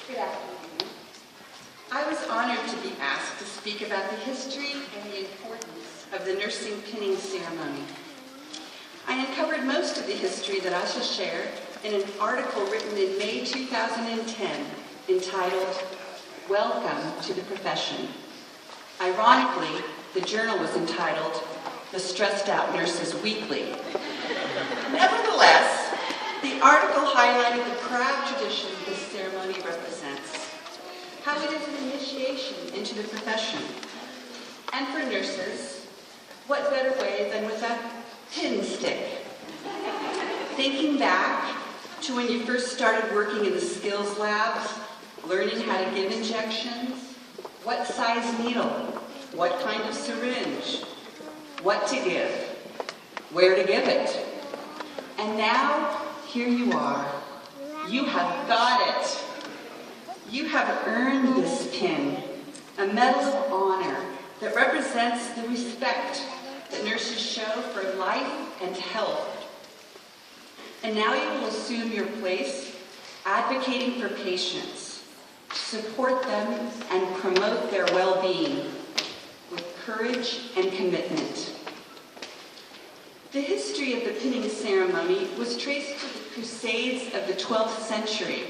Good afternoon. I was honored to be asked to speak about the history and the importance of the nursing pinning ceremony. I uncovered most of the history that I shall share in an article written in May 2010 entitled, Welcome to the Profession. Ironically, the journal was entitled The Stressed Out Nurses Weekly. Nevertheless, the article highlighted the proud tradition this ceremony represents, how it is an initiation into the profession. And for nurses, what better way than with a pin stick? Thinking back to when you first started working in the skills labs, learning how to give injections, what size needle, what kind of syringe, what to give, where to give it. And now, here you are. You have got it. You have earned this pin, a medal of honor that represents the respect that nurses show for life and health. And now you will assume your place advocating for patients, support them, and promote their well-being with courage and commitment. The history of the pinning ceremony was traced to the Crusades of the 12th century,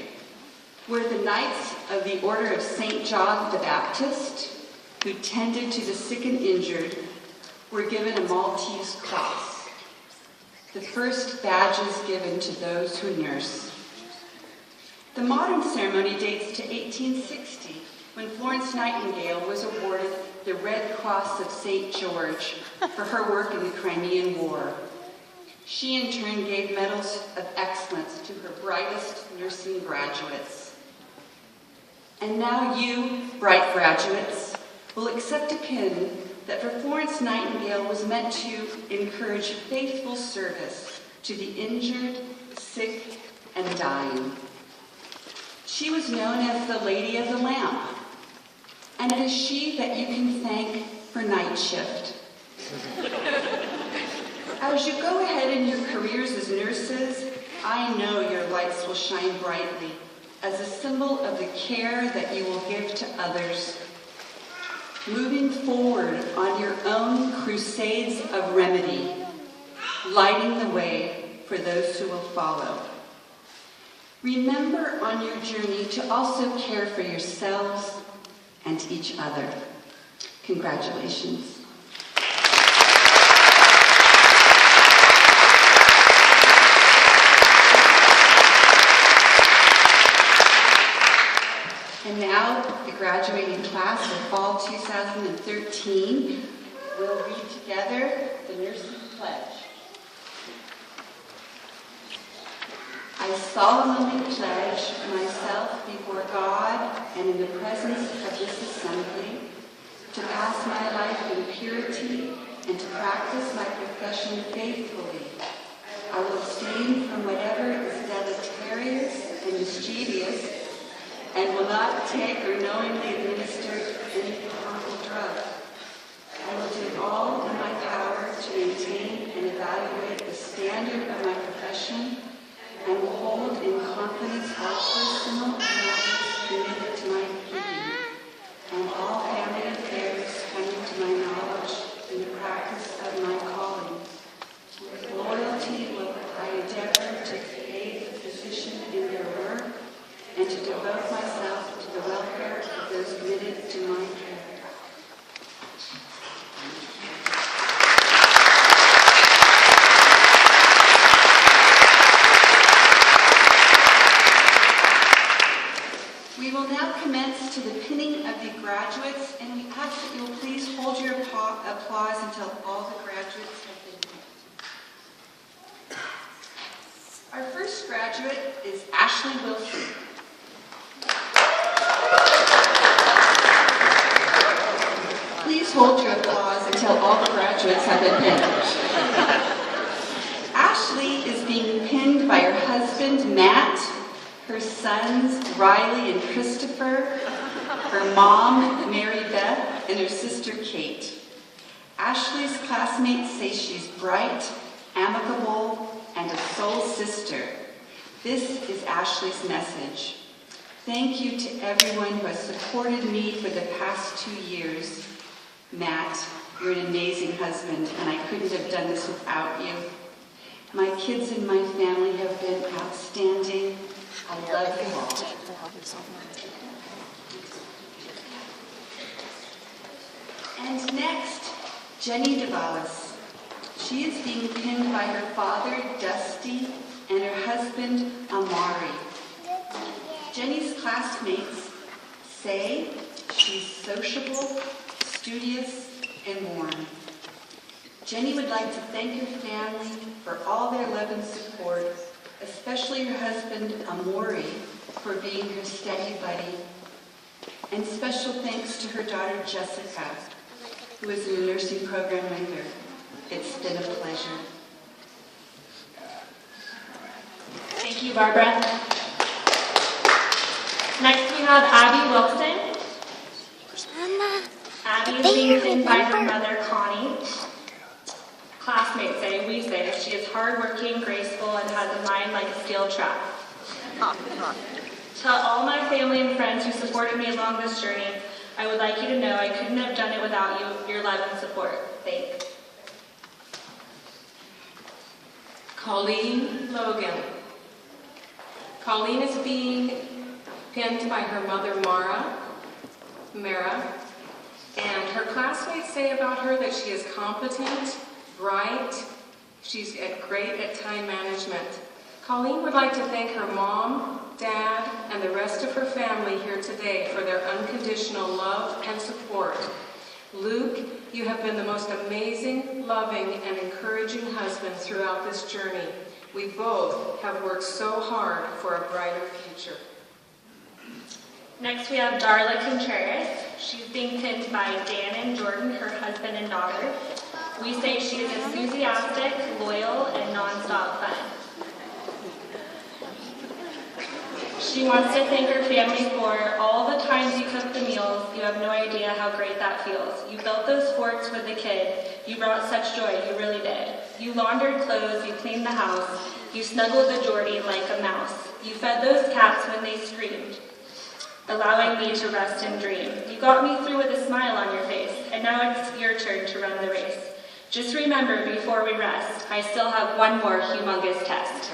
where the Knights of the Order of St. John the Baptist, who tended to the sick and injured, were given a Maltese cross, the first badges given to those who nurse. The modern ceremony dates to 1860, when Florence Nightingale was awarded the Red Cross of St. George for her work in the Crimean War. She in turn gave medals of excellence to her brightest nursing graduates. And now you, bright graduates, will accept a pin that for Florence Nightingale was meant to encourage faithful service to the injured, sick, and dying. She was known as the Lady of the Lamp, and it is she that you can thank for night shift. As you go ahead in your careers as nurses, I know your lights will shine brightly as a symbol of the care that you will give to others. Moving forward on your own crusades of remedy, lighting the way for those who will follow. Remember on your journey to also care for yourselves and each other. Congratulations. And now, the graduating class of fall 2013 will read together the Nursing Pledge. I solemnly pledge myself before God and in the presence of this assembly to pass my life in purity and to practice my profession faithfully. I will abstain from whatever is deleterious and mischievous and will not take or knowingly administer any harmful drug. I will do all in my power to maintain and evaluate the standard of my profession and will hold in confidence all personal matters committed to my keeping, and all family affairs coming to my knowledge in the practice of my calling. With loyalty will I endeavor to aid the physician in their work and to devote myself to the welfare of those committed to my care. We will now commence to the pinning of the graduates, and we ask that you will please hold your applause until all the graduates have been pinned. Our first graduate is Ashley Wilson. Please hold your applause until all the graduates have been pinned. Ashley is being pinned by her husband, Matt, her sons, Riley and Christopher, her mom, Mary Beth, and her sister, Kate. Ashley's classmates say she's bright, amicable, and a soul sister. This is Ashley's message. Thank you to everyone who has supported me for the past 2 years. Matt, you're an amazing husband, and I couldn't have done this without you. My kids and my family have been outstanding. I love you all. And next, Jenny DeValis. She is being pinned by her father, Dusty, and her husband, Amari. Jenny's classmates say she's sociable, studious, and warm. Jenny would like to thank her family for all their love and support, especially her husband, Amori, for being her steady buddy. And special thanks to her daughter, Jessica, who is in a nursing program with her. It's been a pleasure. Thank you, Barbara. Next we have Abby Wilson. Abby is being pinned by her mother, Connie. Classmates say, we say, she is hardworking, graceful, and has a mind like a steel trap. To all my family and friends who supported me along this journey, I would like you to know I couldn't have done it without you, your love and support. Thanks. Colleen Logan. Colleen is being pinned by her mother, Mara, and her classmates say about her that she is competent, bright, she's great at time management. Colleen would like to thank her mom, dad, and the rest of her family here today for their unconditional love and support. Luke, you have been the most amazing, loving, and encouraging husband throughout this journey. We both have worked so hard for a brighter future. Next we have Darla Contreras. She's being pinned by Dan and Jordan, her husband and daughter. We say she is enthusiastic, loyal, and non-stop fun. She wants to thank her family for all the times you cooked the meals. You have no idea how great that feels. You built those forts with the kid. You brought such joy, you really did. You laundered clothes, you cleaned the house. You snuggled the Geordie like a mouse. You fed those cats when they screamed, allowing me to rest and dream. You got me through with a smile on your face, and now it's your turn to run the race. Just remember, before we rest, I still have one more humongous test.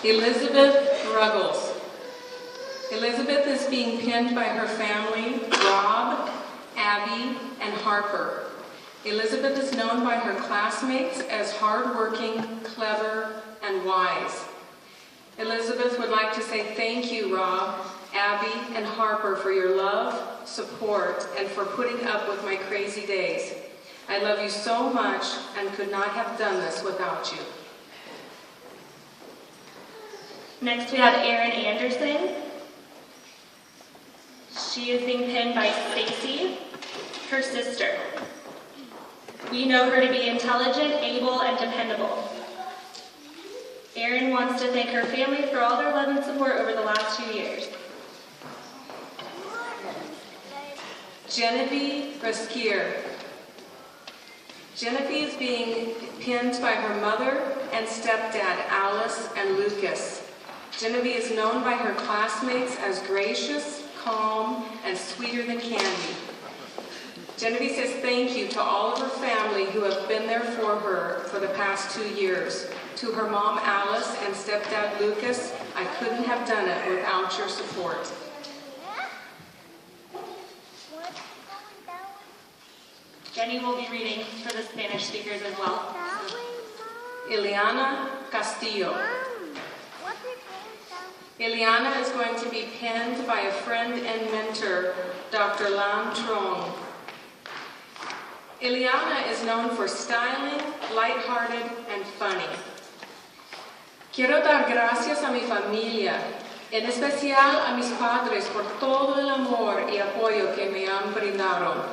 Elizabeth Ruggles. Elizabeth is being pinned by her family, Rob, Abby, and Harper. Elizabeth is known by her classmates as hardworking, clever, and wise. Elizabeth would like to say thank you, Rob, Abby, and Harper for your love, support, and for putting up with my crazy days. I love you so much and could not have done this without you. Next we have Erin Anderson. She is being pinned by Stacy, her sister. We know her to be intelligent, able, and dependable. Erin wants to thank her family for all their love and support over the last 2 years. Genevieve Resquier. Genevieve is being pinned by her mother and stepdad, Alice and Lucas. Genevieve is known by her classmates as gracious, calm, and sweeter than candy. Genevieve says thank you to all of her family who have been there for her for the past 2 years. To her mom, Alice, and stepdad, Lucas, I couldn't have done it without your support. Jenny will be reading for the Spanish speakers as well. Ileana Castillo. Ileana is going to be pinned by a friend and mentor, Dr. Lam Trong. Ileana is known for styling, lighthearted, and funny. Quiero dar gracias a mi familia, en especial a mis padres por todo el amor y apoyo que me han brindado.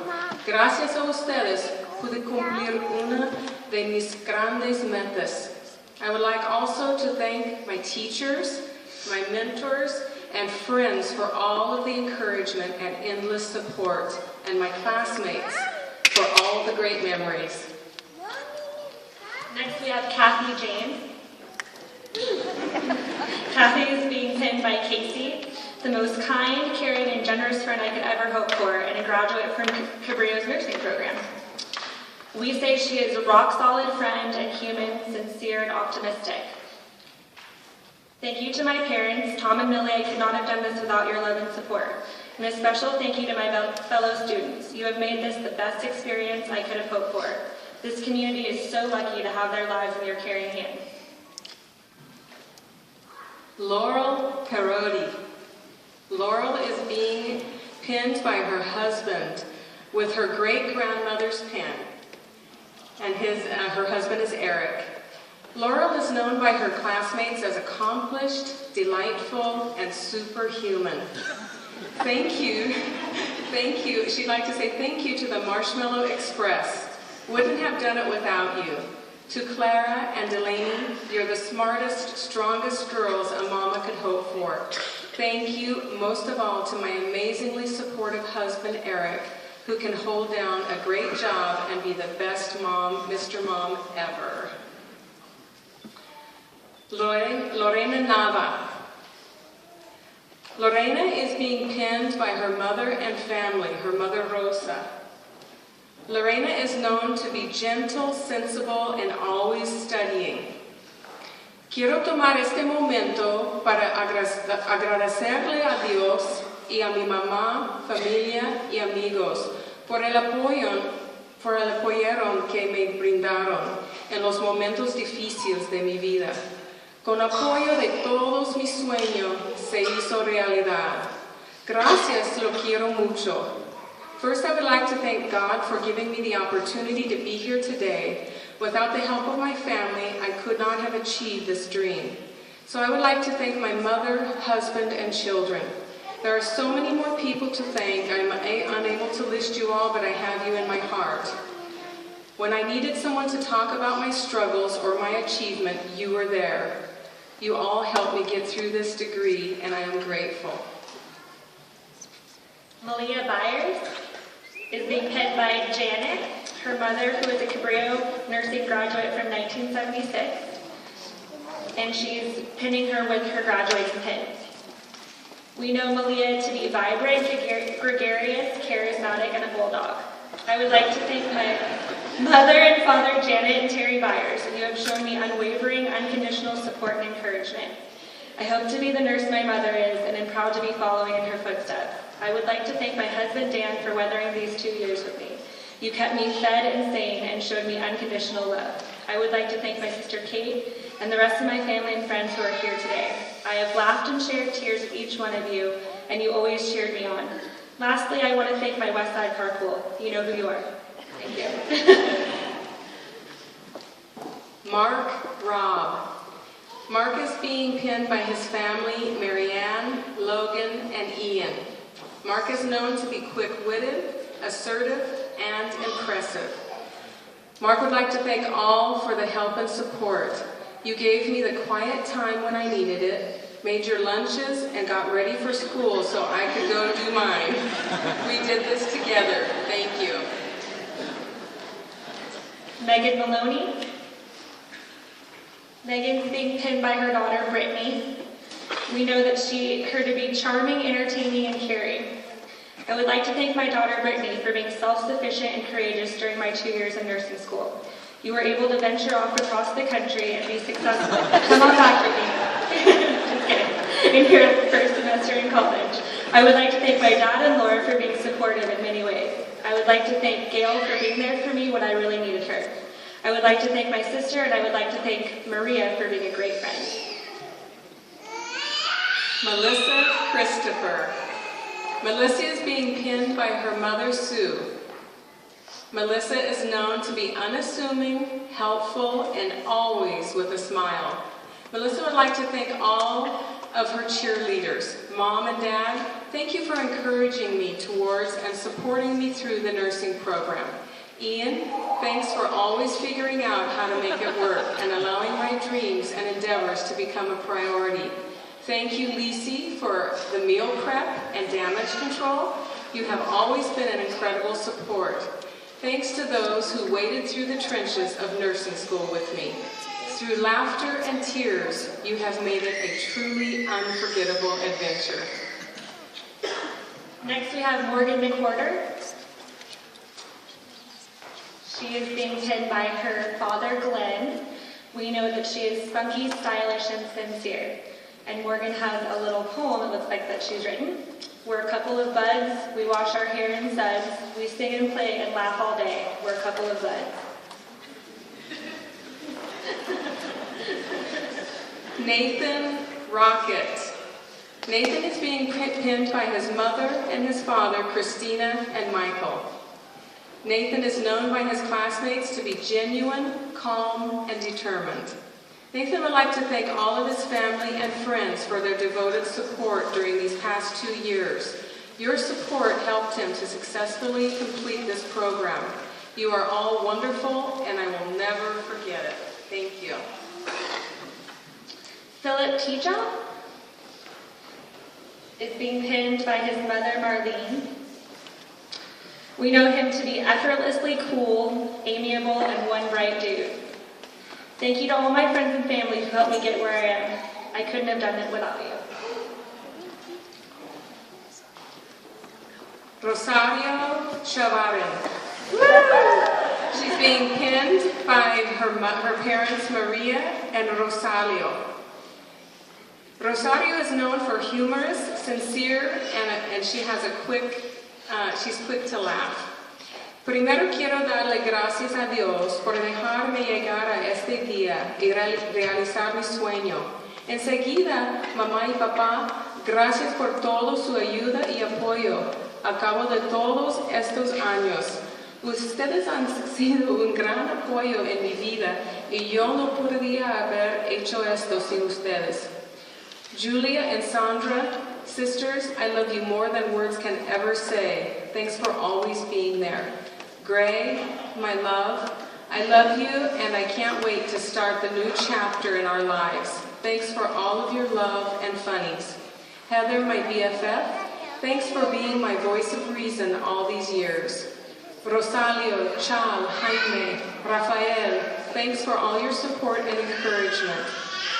Gracias a ustedes pude cumplir una de mis grandes metas. I would like also to thank my teachers, my mentors, and friends for all of the encouragement and endless support, and my classmates for all the great memories. Next we have Kathy James. Kathy is being pinned by Casey, the most kind, caring, and generous friend I could ever hope for, and a graduate from Cabrillo's nursing program. We say she is a rock-solid friend and human, sincere, and optimistic. Thank you to my parents, Tom and Millie. I could not have done this without your love and support. And a special thank you to my fellow students. You have made this the best experience I could have hoped for. This community is so lucky to have their lives in your caring hands. Laurel Parodi. Laurel is being pinned by her husband with her great-grandmother's pen, and her husband is Eric. Laurel is known by her classmates as accomplished, delightful, and superhuman. Thank you. Thank you. She'd like to say thank you to the Marshmallow Express. Wouldn't have done it without you. To Clara and Delaney, you're the smartest, strongest girls a mama could hope for. Thank you, most of all, to my amazingly supportive husband, Eric, who can hold down a great job and be the best mom, Mr. Mom, ever. Lorena Nava. Lorena is being pinned by her mother and family, her mother Rosa. Lorena is known to be gentle, sensible, and always studying. Quiero tomar este momento para agradecerle a Dios y a mi mamá, familia y amigos por el apoyo que me brindaron en los momentos difíciles de mi vida. Con apoyo de todos mis sueños se hizo realidad. Gracias, lo quiero mucho. First, I would like to thank God for giving me the opportunity to be here today. Without the help of my family, I could not have achieved this dream. So I would like to thank my mother, husband, and children. There are so many more people to thank. I'm unable to list you all, but I have you in my heart. When I needed someone to talk about my struggles or my achievement, you were there. You all helped me get through this degree, and I am grateful. Malia Byers is being pinned by Janet, her mother, who is a Cabrillo nursing graduate from 1976, and she's pinning her with her graduating pin. We know Malia to be vibrant, gregarious, charismatic, and a bulldog. I would like to thank my mother and father, Janet and Terry Byers, and you have shown me unwavering, unconditional support and encouragement. I hope to be the nurse my mother is, and am proud to be following in her footsteps. I would like to thank my husband, Dan, for weathering these 2 years with me. You kept me fed and sane and showed me unconditional love. I would like to thank my sister, Kate, and the rest of my family and friends who are here today. I have laughed and shared tears with each one of you, and you always cheered me on. Lastly, I want to thank my Westside Carpool. You know who you are. Thank you. Mark Robb. Mark is being pinned by his family, Marianne, Logan, and Ian. Mark is known to be quick-witted, assertive, and impressive. Mark would like to thank all for the help and support. You gave me the quiet time when I needed it, made your lunches, and got ready for school so I could go do mine. We did this together. Thank you. Megan Maloney. Megan's being pinned by her daughter, Brittany. We know that her to be charming, entertaining, and caring. I would like to thank my daughter, Brittany, for being self-sufficient and courageous during my 2 years in nursing school. You were able to venture off across the country and be successful. Come on back, Brittany. Just kidding. In your first semester in college. I would like to thank my dad and Laura for being supportive in many ways. I would like to thank Gail for being there for me when I really needed her. I would like to thank my sister, and I would like to thank Maria for being a great friend. Melissa Christopher. Melissa is being pinned by her mother, Sue. Melissa is known to be unassuming, helpful, and always with a smile. Melissa would like to thank all of her cheerleaders. Mom and Dad, thank you for encouraging me towards and supporting me through the nursing program. Ian, thanks for always figuring out how to make it work and allowing my dreams and endeavors to become a priority. Thank you, Lisi, for the meal prep and damage control. You have always been an incredible support. Thanks to those who waded through the trenches of nursing school with me. Through laughter and tears, you have made it a truly unforgettable adventure. Next we have Morgan McWhorter. She is being pinned by her father, Glenn. We know that she is spunky, stylish, and sincere. And Morgan has a little poem it looks like that she's written. We're a couple of buds, we wash our hair in suds, we sing and play and laugh all day. We're a couple of buds. Nathan Rocket. Nathan is being pinned by his mother and his father, Christina and Michael. Nathan is known by his classmates to be genuine, calm, and determined. Nathan would like to thank all of his family and friends for their devoted support during these past 2 years. Your support helped him to successfully complete this program. You are all wonderful, and I will never forget it. Thank you. Philip Teachout is being pinned by his mother, Marlene. We know him to be effortlessly cool, amiable, and one bright dude. Thank you to all my friends and family who helped me get where I am. I couldn't have done it without you. Rosario Chavarin. She's being pinned by her parents, Maria and Rosalio. Rosario is known for humorous, sincere, and she has she's quick to laugh. Primero quiero darle gracias a Dios por dejarme llegar a este día y realizar mi sueño. Enseguida, mamá y papá, gracias por toda su ayuda y apoyo a cabo de todos estos años. Ustedes han sido un gran apoyo en mi vida y yo no podría haber hecho esto sin ustedes. Julia and Sandra, sisters, I love you more than words can ever say. Thanks for always being there. Gray, my love, I love you and I can't wait to start the new chapter in our lives. Thanks for all of your love and funnies. Heather, my BFF, thanks for being my voice of reason all these years. Rosalio, Chal, Jaime, Rafael, thanks for all your support and encouragement.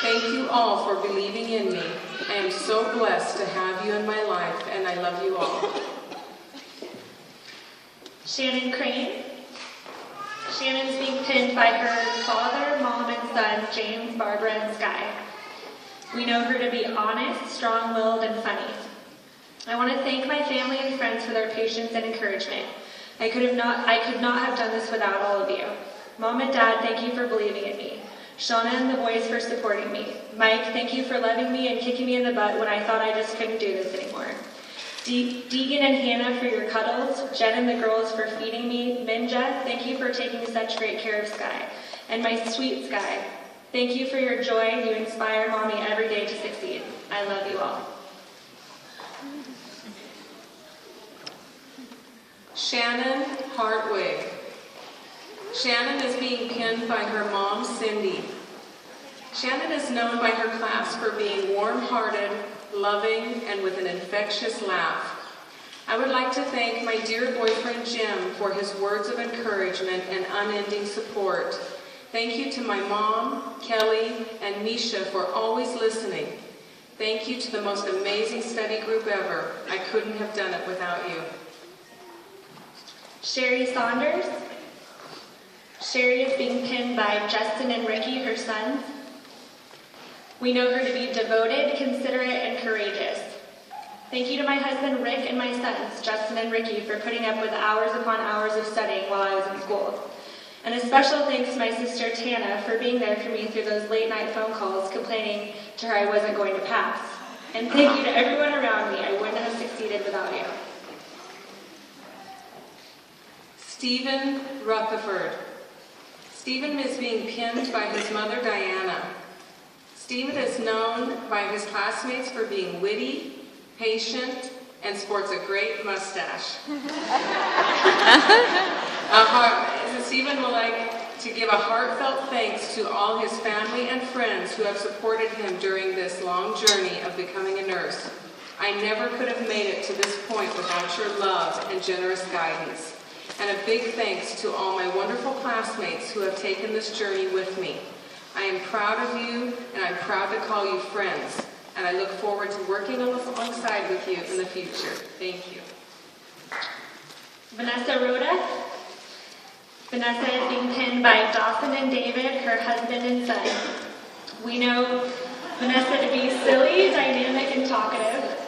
Thank you all for believing in me. I am so blessed to have you in my life, and I love you all. Shannon Crane. Shannon's being pinned by her father, mom, and son, James, Barbara, and Sky. We know her to be honest, strong-willed, and funny. I want to thank my family and friends for their patience and encouragement. I could not have done this without all of you. Mom and Dad, thank you for believing in me. Shauna and the boys for supporting me. Mike, thank you for loving me and kicking me in the butt when I thought I just couldn't do this anymore. Deegan and Hannah for your cuddles. Jen and the girls for feeding me. Minja, thank you for taking such great care of Sky. And my sweet Sky, thank you for your joy. You inspire Mommy every day to succeed. I love you all. Shannon Hartwig. Shannon is being pinned by her mom, Cindy. Shannon is known by her class for being warm-hearted, loving, and with an infectious laugh. I would like to thank my dear boyfriend, Jim, for his words of encouragement and unending support. Thank you to my mom, Kelly, and Misha for always listening. Thank you to the most amazing study group ever. I couldn't have done it without you. Sherry Saunders. Sherry is being pinned by Justin and Ricky, her sons. We know her to be devoted, considerate, and courageous. Thank you to my husband Rick and my sons, Justin and Ricky, for putting up with hours upon hours of studying while I was in school. And a special thanks to my sister Tana for being there for me through those late night phone calls complaining to her I wasn't going to pass. And thank you to everyone around me. I wouldn't have succeeded without you. Stephen Rutherford. Stephen is being pinned by his mother, Diana. Stephen is known by his classmates for being witty, patient, and sports a great mustache. Stephen would like to give a heartfelt thanks to all his family and friends who have supported him during this long journey of becoming a nurse. I never could have made it to this point without your love and generous guidance. And a big thanks to all my wonderful classmates who have taken this journey with me. I am proud of you, and I'm proud to call you friends. And I look forward to working alongside with you in the future. Thank you. Vanessa Rhoda. Vanessa is being pinned by Dawson and David, her husband and son. We know Vanessa to be silly, dynamic, and talkative.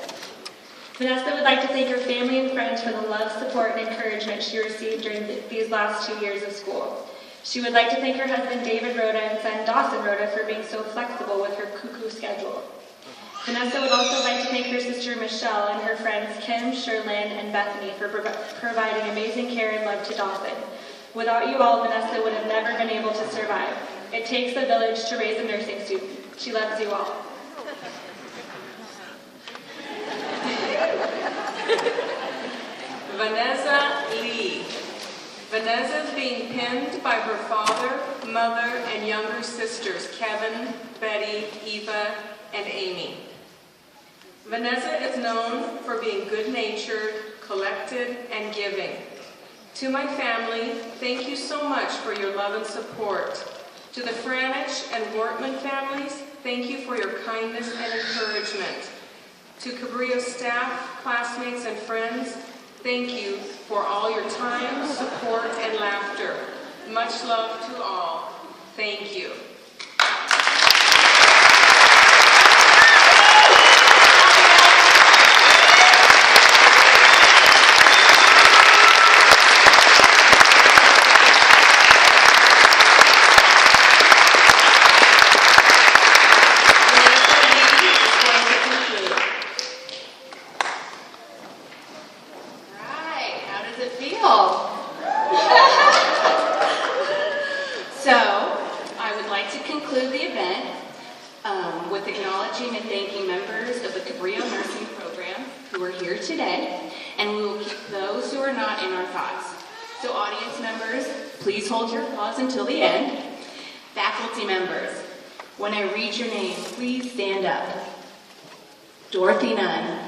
Vanessa would like to thank her family and friends for the love, support, and encouragement she received during these last 2 years of school. She would like to thank her husband David Rhoda and son Dawson Rhoda for being so flexible with her cuckoo schedule. Vanessa would also like to thank her sister Michelle and her friends Kim, Sherlyn, and Bethany for providing amazing care and love to Dawson. Without you all, Vanessa would have never been able to survive. It takes a village to raise a nursing student. She loves you all. Vanessa Lee. Vanessa is being pinned by her father, mother, and younger sisters, Kevin, Betty, Eva, and Amy. Vanessa is known for being good-natured, collected, and giving. To my family, thank you so much for your love and support. To the Franich and Wortman families, thank you for your kindness and encouragement. To Cabrillo staff, classmates, and friends, thank you for all your time, support, and laughter. Much love to all. Thank you. With acknowledging and thanking members of the Cabrillo Nursing Program who are here today, and we will keep those who are not in our thoughts. So audience members, please hold your applause until the end. Faculty members, when I read your name, please stand up. Dorothy Nunn,